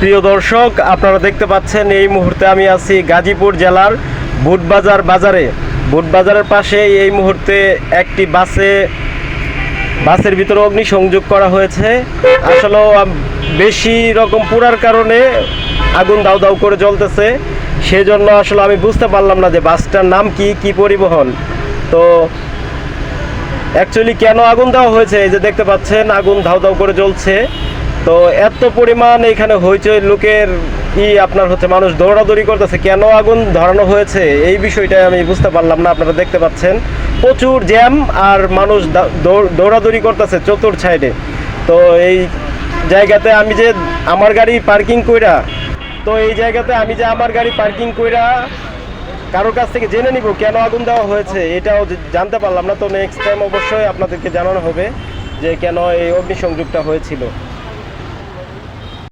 প্রিয় দর্শক, আপনারা দেখতে পাচ্ছেন এই মুহূর্তে আমি আছি গাজীপুর জেলার বুটবাজার বাজারে। বুটবাজারের পাশে এই মুহূর্তে একটি বাসের ভিতরে অগ্নিসংযোগ করা হয়েছে। আসলে বেশি রকম পুরার কারণে আগুন দাউ দাউ করে জ্বলতেছে। সেজন্য আসলে আমি বুঝতে পারলাম না যে বাসটার নাম কি পরিবহন। তো অ্যাকচুয়ালি কেন আগুন দেওয়া হয়েছে, এই যে দেখতে পাচ্ছেন আগুন ধাউ ধাউ করে জ্বলছে। তো এত পরিমাণ এখানে হইচই, লোকের আপনার মানুষ দৌড়াদৌড়ি করতেছে, কেন আগুন ধরানো হয়েছে এই বিষয়টা আমি বুঝতে পারলাম না। আপনারা দেখতে পাচ্ছেন প্রচুর জ্যাম আর মানুষ দৌড়াদৌড়ি করতেছে চতুর সাইডে। তো এই জায়গাতে আমি যে আমার গাড়ি পার্কিং কইরা কারোর কাছ থেকে জেনে নিব কেন আগুন দেওয়া হয়েছে, এটাও জানতে পারলাম না। তো নেক্সট টাইম অবশ্যই আপনাদেরকে জানানো হবে যে কেন এই অগ্নিসংযোগটা হয়েছিল।